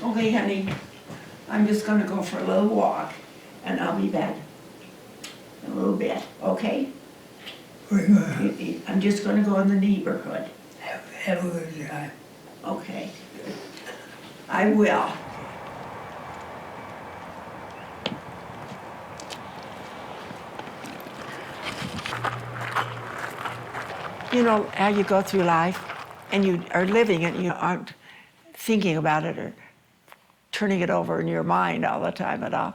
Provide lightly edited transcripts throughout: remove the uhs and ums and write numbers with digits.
Okay, honey, I'm just gonna go for a little walk, and I'll be back in a little bit, okay? I'm just gonna go in the neighborhood. Have a good time. Okay. I will. You know how you go through life and you are living it, you aren't thinking about it or turning it over in your mind all the time at all.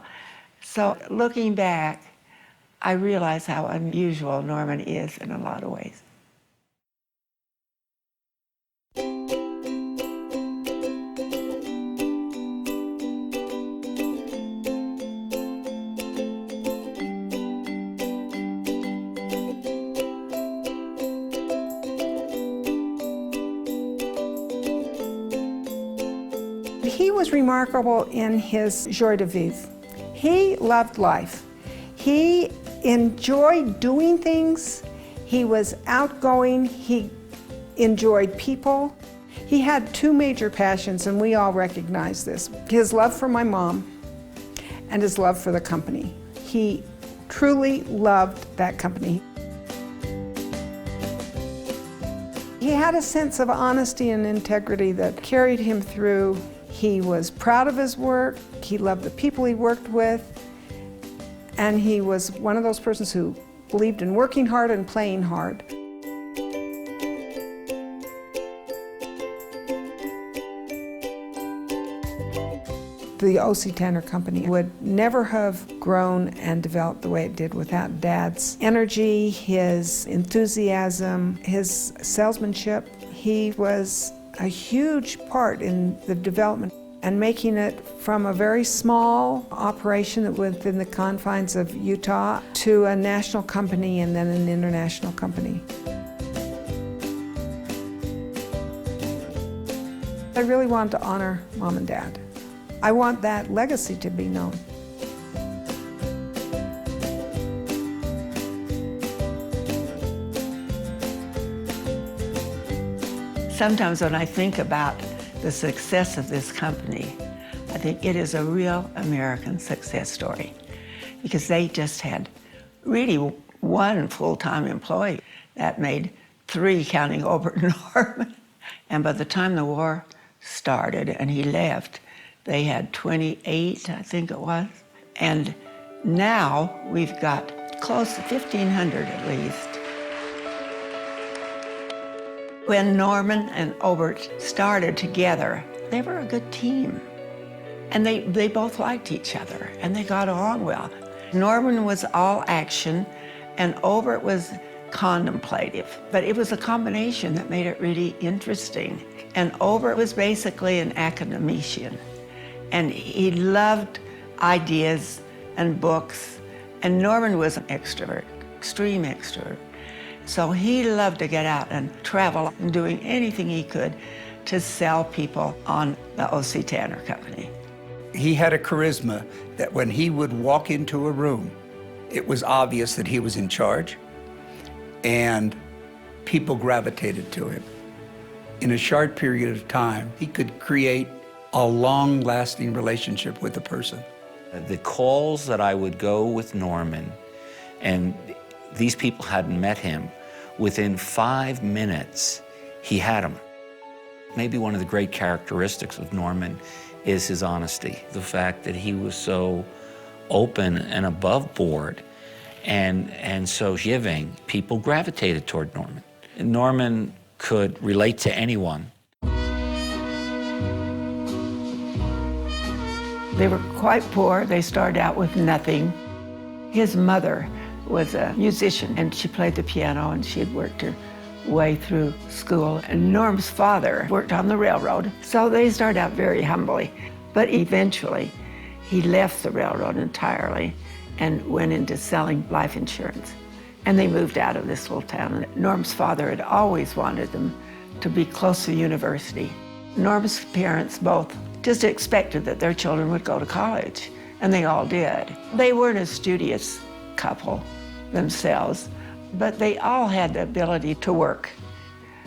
So looking back, I realize how unusual Norman is in a lot of ways. He was remarkable in his joie de vivre. He loved life. He enjoyed doing things. He was outgoing. He enjoyed people. He had two major passions, and we all recognize this. His love for my mom and his love for the company. He truly loved that company. He had a sense of honesty and integrity that carried him through. He was proud of his work, he loved the people he worked with, and he was one of those persons who believed in working hard and playing hard. The O.C. Tanner Company would never have grown and developed the way it did without Dad's energy, his enthusiasm, his salesmanship. He was a huge part in the development and making it from a very small operation within the confines of Utah to a national company and then an international company. I really want to honor Mom and Dad. I want that legacy to be known. Sometimes when I think about the success of this company, I think it is a real American success story because they just had really one full-time employee that made 3 counting Obert and Norman. And by the time the war started and he left, they had 28, I think it was. And now we've got close to 1,500 at least. When Norman and Obert started together, they were a good team. And they both liked each other, and they got along well. Norman was all action, and Obert was contemplative. But it was a combination that made it really interesting. And Obert was basically an academician. And he loved ideas and books. And Norman was an extrovert, extreme extrovert. So he loved to get out and travel and doing anything he could to sell people on the O.C. Tanner Company. He had a charisma that when he would walk into a room, it was obvious that he was in charge, and people gravitated to him. In a short period of time, he could create a long-lasting relationship with a person. The calls that I would go with Norman, and these people hadn't met him, within 5 minutes, he had them. Maybe one of the great characteristics of Norman is his honesty, the fact that he was so open and above board and so giving. People gravitated toward Norman. Norman could relate to anyone. They were quite poor. They started out with nothing. His mother was a musician, and she played the piano, and she had worked her way through school. And Norm's father worked on the railroad, so they started out very humbly. But eventually, he left the railroad entirely and went into selling life insurance. And they moved out of this little town. Norm's father had always wanted them to be close to the university. Norm's parents both just expected that their children would go to college, and they all did. They weren't a studious couple themselves, but they all had the ability to work.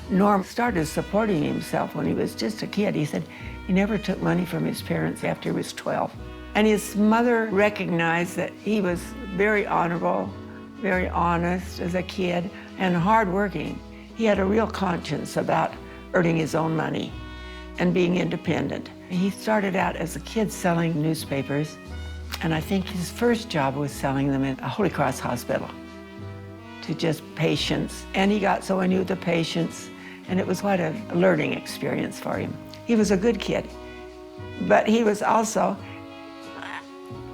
Norm started supporting himself when he was just a kid. He said he never took money from his parents after he was 12. And his mother recognized that he was very honorable, very honest as a kid, and hardworking. He had a real conscience about earning his own money and being independent. He started out as a kid selling newspapers, and I think his first job was selling them at a Holy Cross hospital to just patients. And he got so he knew the patients, and it was quite a learning experience for him. He was a good kid, but he was also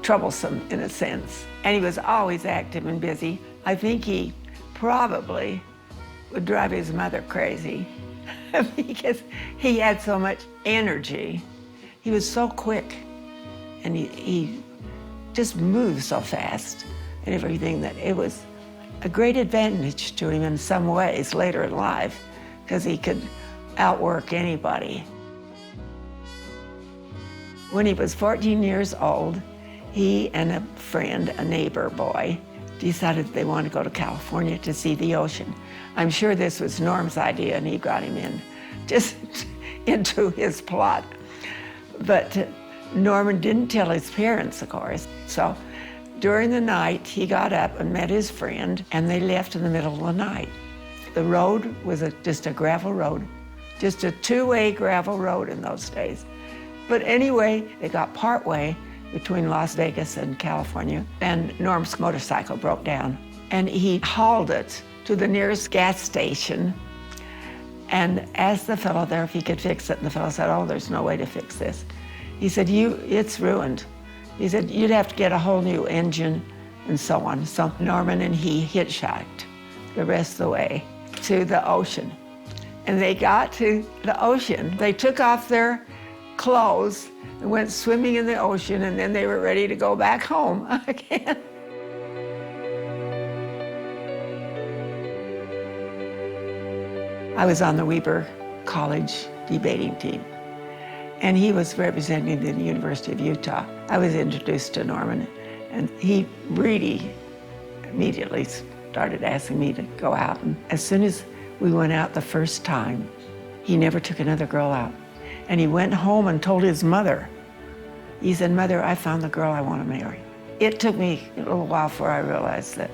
troublesome in a sense. And he was always active and busy. I think he probably would drive his mother crazy because he had so much energy. He was so quick, and he just moved so fast and everything that it was a great advantage to him in some ways later in life because he could outwork anybody. When he was 14 years old, he and a friend, a neighbor boy, decided they wanted to go to California to see the ocean. I'm sure this was Norm's idea, and he got him in, just into his plot. But Norman didn't tell his parents, of course. So during the night, he got up and met his friend, and they left in the middle of the night. The road was just a gravel road, just a two-way gravel road in those days. But anyway, they got partway between Las Vegas and California, and Norm's motorcycle broke down. And he hauled it to the nearest gas station and asked the fellow there if he could fix it. And the fellow said, "Oh, there's no way to fix this." He said, "It's ruined." He said, "You'd have to get a whole new engine," and so on. So Norman and he hitchhiked the rest of the way to the ocean. And they got to the ocean. They took off their clothes and went swimming in the ocean, and then they were ready to go back home again. I was on the Weber College debating team, and he was representing the University of Utah. I was introduced to Norman, and he really immediately started asking me to go out. And as soon as we went out the first time, he never took another girl out. And he went home and told his mother. He said, "Mother, I found the girl I want to marry." It took me a little while before I realized that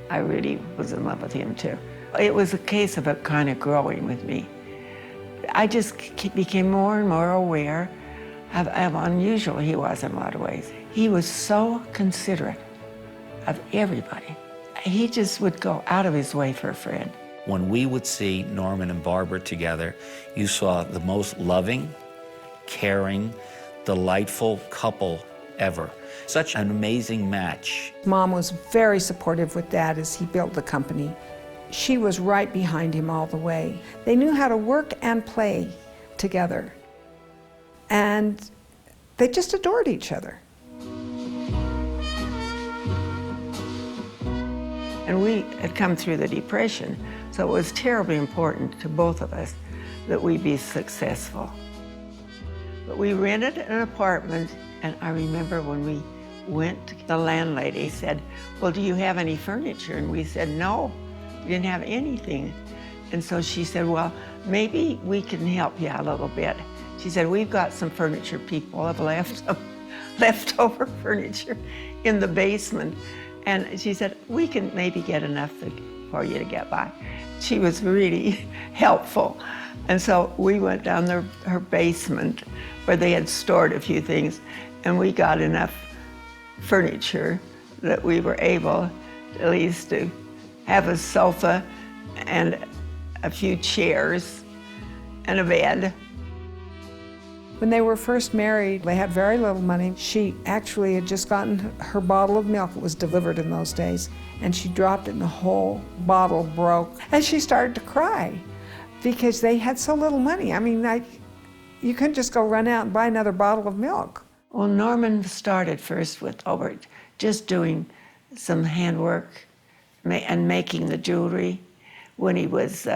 I really was in love with him too. It was a case of it kind of growing with me. I just became more and more aware of how unusual he was in a lot of ways. He was so considerate of everybody. He just would go out of his way for a friend. When we would see Norman and Barbara together, you saw the most loving, caring, delightful couple ever. Such an amazing match. Mom was very supportive with Dad as he built the company. She was right behind him all the way. They knew how to work and play together. And they just adored each other. And we had come through the Depression, so it was terribly important to both of us that we be successful. But we rented an apartment, and I remember when we went, the landlady said, "Well, do you have any furniture?" And we said, "No, we didn't have anything." And so she said, "Well, maybe we can help you a little bit." She said, "We've got some furniture people have left some leftover furniture in the basement." And she said, "We can maybe get enough for you to get by." She was really helpful. And so we went down her basement where they had stored a few things, and we got enough furniture that we were able at least to have a sofa and a few chairs and a bed. When they were first married, they had very little money. She actually had just gotten her bottle of milk. It was delivered in those days. And she dropped it and the whole bottle broke. And she started to cry because they had so little money. I mean, you couldn't just go run out and buy another bottle of milk. Well, Norman started first with Obert, just doing some handwork and making the jewelry when he was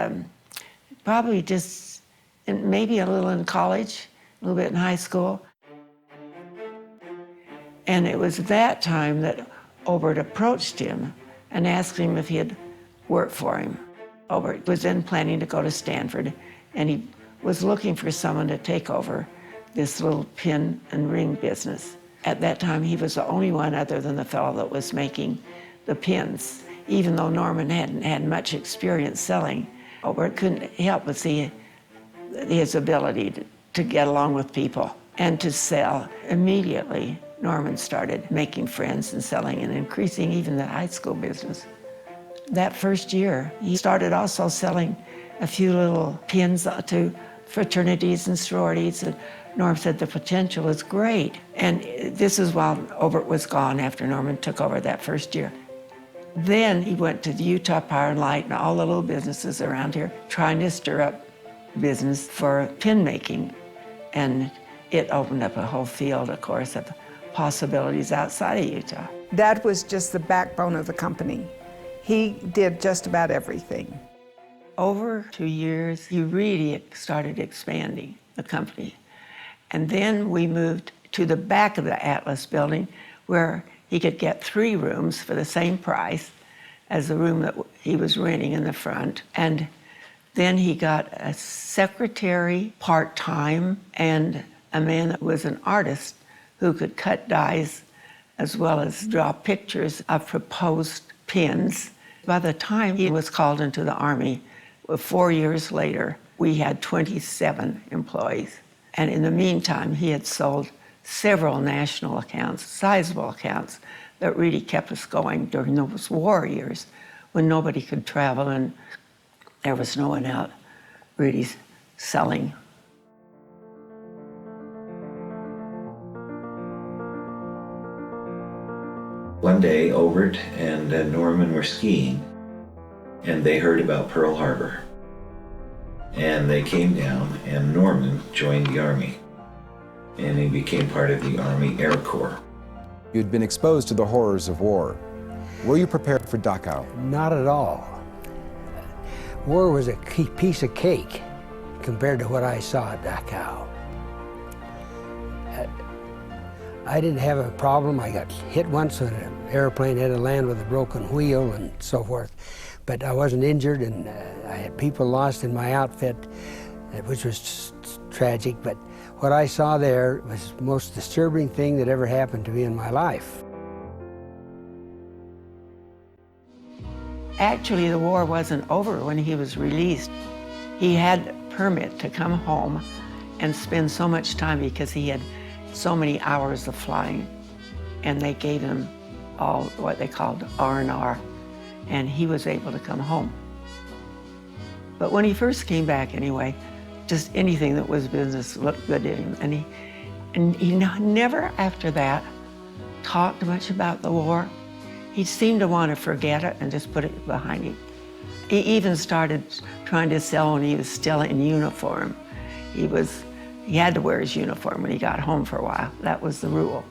probably just maybe a little in college, a little bit in high school. And it was that time that Obert approached him and asked him if he'd work for him. Obert was then planning to go to Stanford, and he was looking for someone to take over this little pin and ring business. At that time, he was the only one other than the fellow that was making the pins. Even though Norman hadn't had much experience selling, Obert couldn't help but see his ability to get along with people and to sell. Immediately, Norman started making friends and selling and increasing even the high school business. That first year, he started also selling a few little pins to fraternities and sororities. And Norm said the potential is great. And this is while Obert was gone after Norman took over that first year. Then he went to the Utah Power and Light and all the little businesses around here, trying to stir up business for pin making. And it opened up a whole field, of course, of possibilities outside of Utah. Dad was just the backbone of the company. He did just about everything. Over 2 years, he really started expanding the company. And then we moved to the back of the Atlas building where he could get 3 rooms for the same price as the room that he was renting in the front. And then he got a secretary part-time and a man that was an artist who could cut dies as well as draw pictures of proposed pins. By the time he was called into the Army, 4 years later, we had 27 employees. And in the meantime, he had sold several national accounts, sizable accounts, that really kept us going during those war years when nobody could travel and there was no one out really selling. One day, Obert and Norman were skiing, and they heard about Pearl Harbor. And they came down, and Norman joined the Army, and he became part of the Army Air Corps. You'd been exposed to the horrors of war. Were you prepared for Dachau? Not at all. War was a piece of cake compared to what I saw at Dachau. I didn't have a problem. I got hit once when an airplane had to land with a broken wheel and so forth. But I wasn't injured, and I had people lost in my outfit, which was tragic. But what I saw there was the most disturbing thing that ever happened to me in my life. Actually, the war wasn't over when he was released. He had a permit to come home and spend so much time because he had so many hours of flying, and they gave him all what they called R&R, and he was able to come home. But when he first came back anyway, just anything that was business looked good to him, and he never after that talked much about the war. He seemed to want to forget it and just put it behind him. He even started trying to sell when he was still in uniform. He had to wear his uniform when he got home for a while. That was the rule.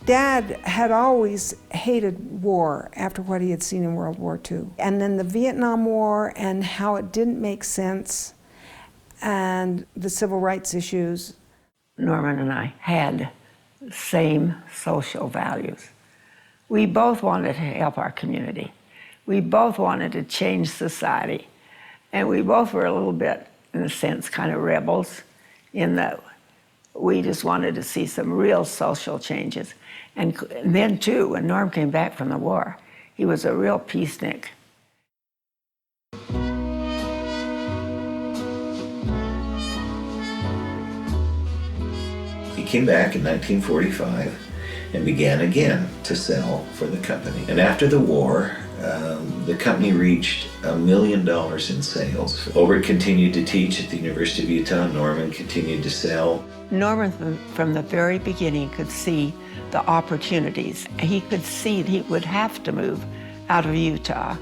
Dad had always hated war after what he had seen in World War II. And then the Vietnam War and how it didn't make sense, and the civil rights issues. Norman and I had the same social values. We both wanted to help our community. We both wanted to change society. And we both were a little bit, in a sense, kind of rebels in that we just wanted to see some real social changes. And then, too, when Norm came back from the war, he was a real peacenik. He came back in 1945 and began again to sell for the company. And after the war, the company reached $1 million in sales. Obert continued to teach at the University of Utah. Norman continued to sell. Norman, from the very beginning, could see the opportunities. He could see he would have to move out of Utah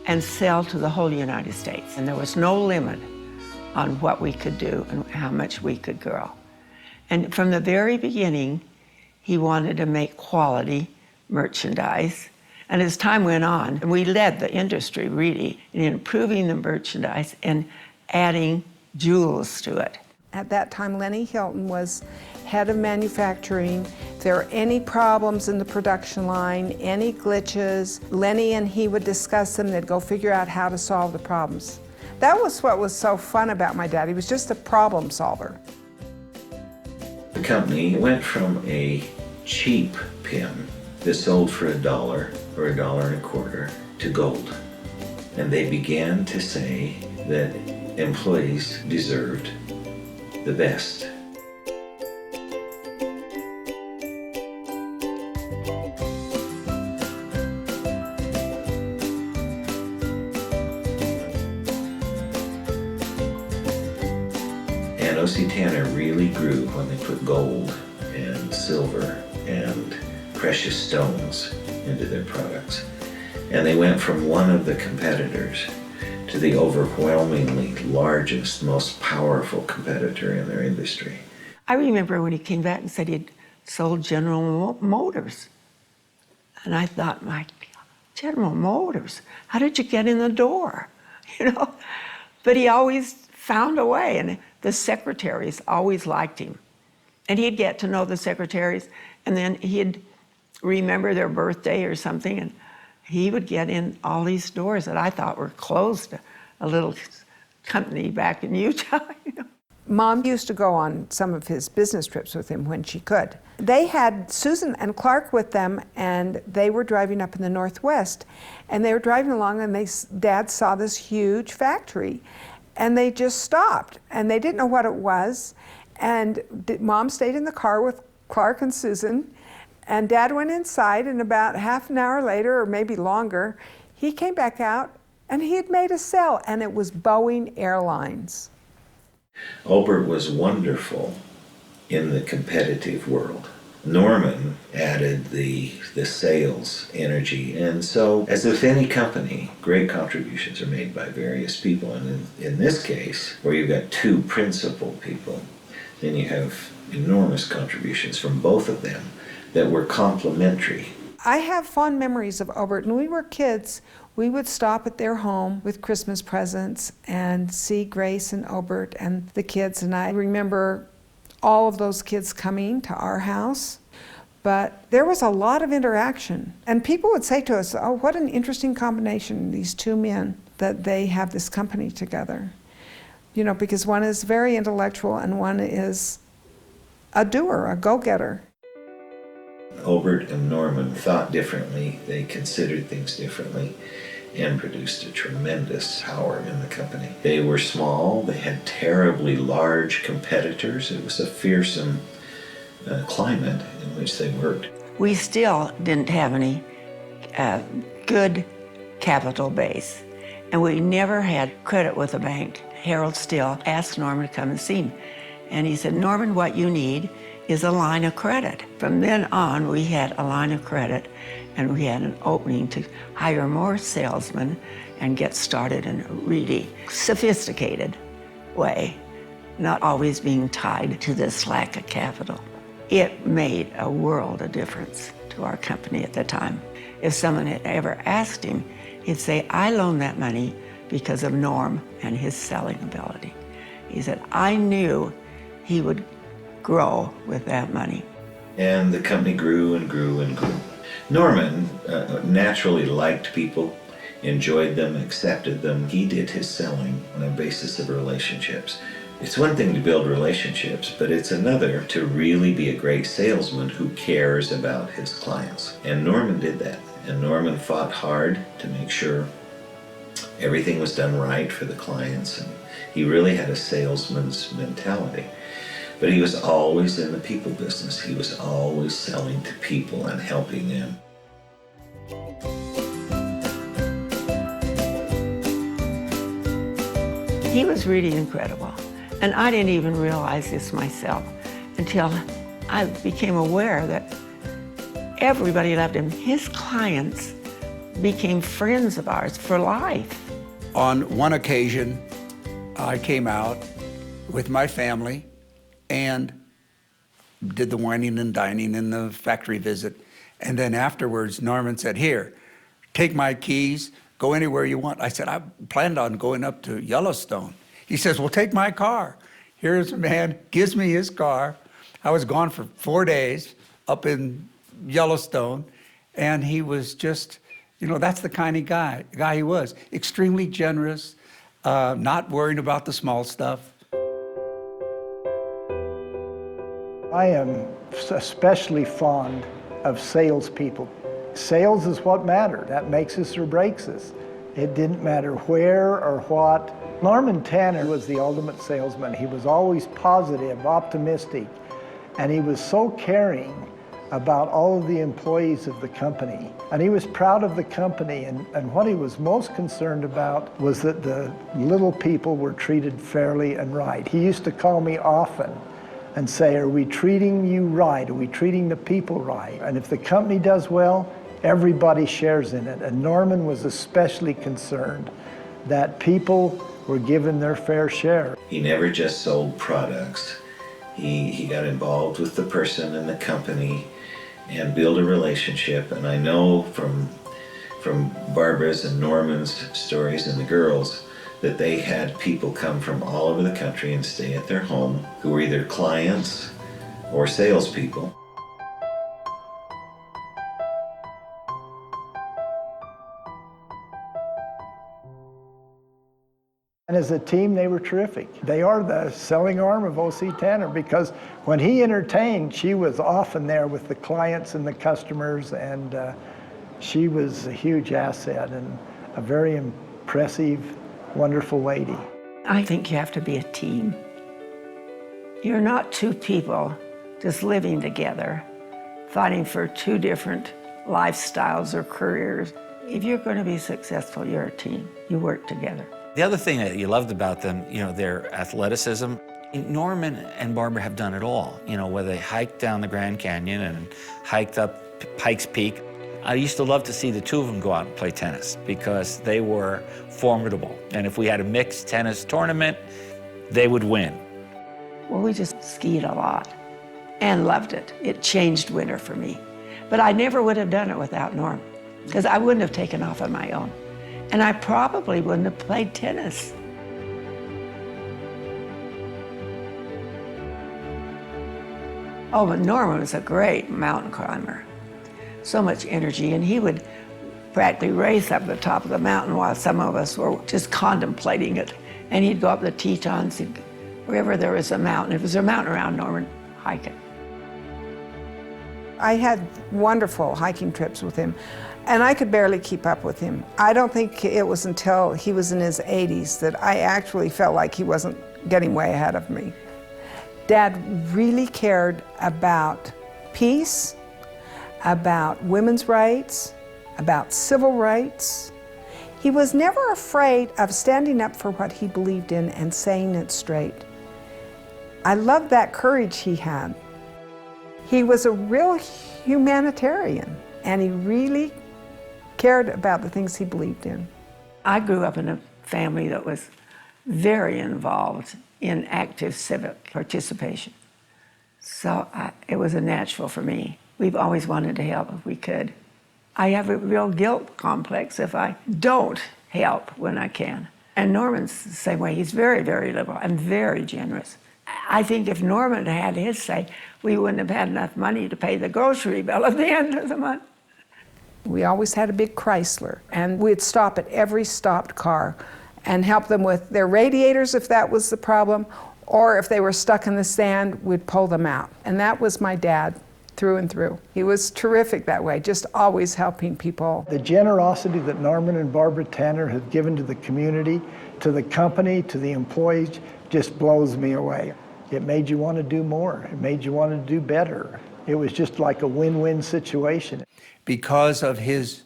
and sell to the whole United States. And there was no limit on what we could do and how much we could grow. And from the very beginning, he wanted to make quality merchandise. And as time went on, we led the industry really in improving the merchandise and adding jewels to it. At that time, Lenny Hilton was head of manufacturing. If there were any problems in the production line, any glitches, Lenny and he would discuss them. They'd go figure out how to solve the problems. That was what was so fun about my dad. He was just a problem solver. The company went from a cheap pin that sold for $1 or $1.25 to gold. And they began to say that employees deserved the best. And O.C. Tanner really grew when they put gold and silver and precious stones into their products. And they went from one of the competitors to the overwhelmingly largest, most powerful competitor in their industry. I remember when he came back and said he'd sold General Motors. And I thought, my God, General Motors, how did you get in the door? You know? But he always found a way, and the secretaries always liked him. And he'd get to know the secretaries, and then he'd remember their birthday or something, and he would get in all these doors that I thought were closed to a little company back in Utah. You know? Mom used to go on some of his business trips with him when she could. They had Susan and Clark with them, and they were driving up in the Northwest, and they were driving along, and Dad saw this huge factory, and they just stopped, and they didn't know what it was, and Mom stayed in the car with Clark and Susan, and Dad went inside, and about half an hour later, or maybe longer, he came back out, and he had made a sale, and it was Boeing Airlines. Obert was wonderful in the competitive world. Norman added the sales energy, and so, as with any company, great contributions are made by various people, and in this case, where you've got two principal people, then you have enormous contributions from both of them that were complementary. I have fond memories of Obert. When we were kids, we would stop at their home with Christmas presents and see Grace and Obert and the kids, and I remember all of those kids coming to our house. But there was a lot of interaction, and people would say to us, oh, what an interesting combination, these two men, that they have this company together. You know, because one is very intellectual and one is a doer, a go-getter. Obert and Norman thought differently, they considered things differently, and produced a tremendous power in the company. They were small, they had terribly large competitors. It was a fearsome climate in which they worked. We still didn't have any good capital base, and we never had credit with a bank. Harold Still asked Norman to come and see him, and he said, Norman, what you need is a line of credit. From then on, we had a line of credit, and we had an opening to hire more salesmen and get started in a really sophisticated way, not always being tied to this lack of capital. It made a world of difference to our company at the time. If someone had ever asked him, he'd say, I loaned that money because of Norm and his selling ability. He said, I knew he would grow with that money. And the company grew and grew and grew. Norman naturally liked people, enjoyed them, accepted them. He did his selling on a basis of relationships. It's one thing to build relationships, but it's another to really be a great salesman who cares about his clients. And Norman did that. And Norman fought hard to make sure everything was done right for the clients. And he really had a salesman's mentality. But he was always in the people business. He was always selling to people and helping them. He was really incredible. And I didn't even realize this myself until I became aware that everybody loved him. His clients became friends of ours for life. On one occasion, I came out with my family and did the wining and dining and the factory visit. And then afterwards, Norman said, here, take my keys, go anywhere you want. I said, I planned on going up to Yellowstone. He says, well, take my car. Here's a man, gives me his car. I was gone for 4 days up in Yellowstone, and he was just, that's the kind of guy he was. Extremely generous, not worrying about the small stuff. I am especially fond of salespeople. Sales is what mattered. That makes us or breaks us. It didn't matter where or what. Norman Tanner was the ultimate salesman. He was always positive, optimistic, and he was so caring about all of the employees of the company. And he was proud of the company, and what he was most concerned about was that the little people were treated fairly and right. He used to call me often and say, are we treating you right? Are we treating the people right? And if the company does well, everybody shares in it. And Norman was especially concerned that people were given their fair share. He never just sold products. He got involved with the person and the company and built a relationship. And I know from Barbara's and Norman's stories and the girls that they had people come from all over the country and stay at their home who were either clients or salespeople. And as a team, they were terrific. They are the selling arm of O.C. Tanner, because when he entertained, she was often there with the clients and the customers, and she was a huge asset and a very impressive, wonderful lady. I think you have to be a team. You're not two people just living together, fighting for two different lifestyles or careers. If you're going to be successful, you're a team. You work together. The other thing that you loved about them, their athleticism. Norman and Barbara have done it all, whether they hiked down the Grand Canyon and hiked up Pikes Peak. I used to love to see the two of them go out and play tennis because they were formidable. And if we had a mixed tennis tournament, they would win. Well, we just skied a lot and loved it. It changed winter for me. But I never would have done it without Norm, because I wouldn't have taken off on my own. And I probably wouldn't have played tennis. Oh, but Norman was a great mountain climber. So much energy, and he would practically race up the top of the mountain while some of us were just contemplating it. And he'd go up the Tetons, wherever there was a mountain. If there was a mountain around Norman, hike it. I had wonderful hiking trips with him, and I could barely keep up with him. I don't think it was until he was in his 80s that I actually felt like he wasn't getting way ahead of me. Dad really cared about peace, about women's rights, about civil rights. He was never afraid of standing up for what he believed in and saying it straight. I loved that courage he had. He was a real humanitarian, and he really cared about the things he believed in. I grew up in a family that was very involved in active civic participation. So it was a natural for me. We've always wanted to help if we could. I have a real guilt complex if I don't help when I can. And Norman's the same way. He's very, very liberal and very generous. I think if Norman had his say, we wouldn't have had enough money to pay the grocery bill at the end of the month. We always had a big Chrysler, and we'd stop at every stopped car and help them with their radiators if that was the problem, or if they were stuck in the sand, we'd pull them out. And that was my dad through and through. He was terrific that way, just always helping people. The generosity that Norman and Barbara Tanner have given to the community, to the company, to the employees, just blows me away. It made you want to do more. It made you want to do better. It was just like a win-win situation. Because of his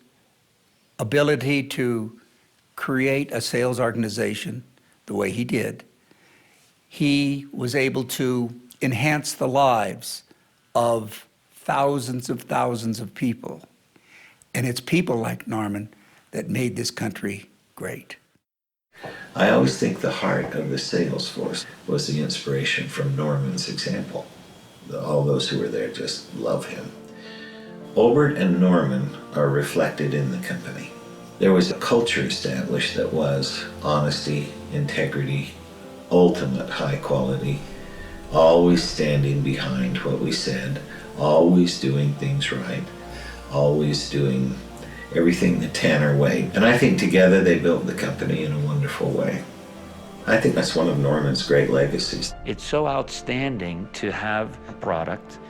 ability to create a sales organization the way he did, he was able to enhance the lives of thousands of people. And it's people like Norman that made this country great. I always think the heart of the sales force was the inspiration from Norman's example. All those who were there just love him. Obert and Norman are reflected in the company. There was a culture established that was honesty, integrity, ultimate high quality, always standing behind what we said, always doing things right, always doing everything the Tanner way. And I think together they built the company in a wonderful way. I think that's one of Norman's great legacies. It's so outstanding to have a product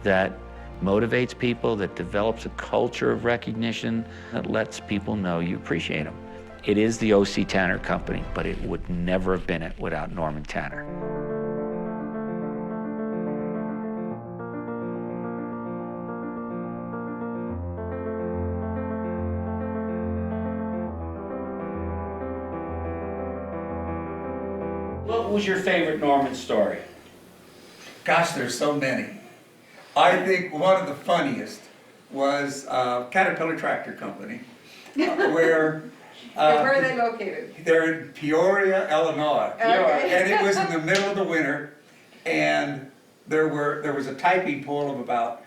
that motivates people, that develops a culture of recognition, that lets people know you appreciate them. It is the O.C. Tanner Company, but it would never have been it without Norman Tanner. What was your favorite Norman story? Gosh, there's so many. I think one of the funniest was Caterpillar Tractor Company, where Where are they located? they're in Peoria, Illinois. Okay. And it was in the middle of the winter, and there was a typing pool of about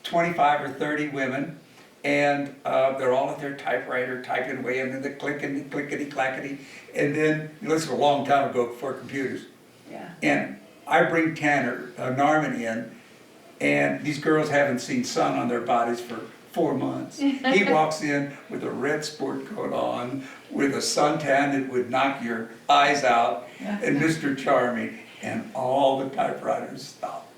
25 or 30 women, and they're all at their typewriter typing away, and then the clickety, clickety, clackety, and then, this was a long time ago before computers. Yeah. And I bring Norman in, and these girls haven't seen sun on their bodies for 4 months. He walks in with a red sport coat on, with a suntan that would knock your eyes out, and Mr. Charming, and all the typewriters stop.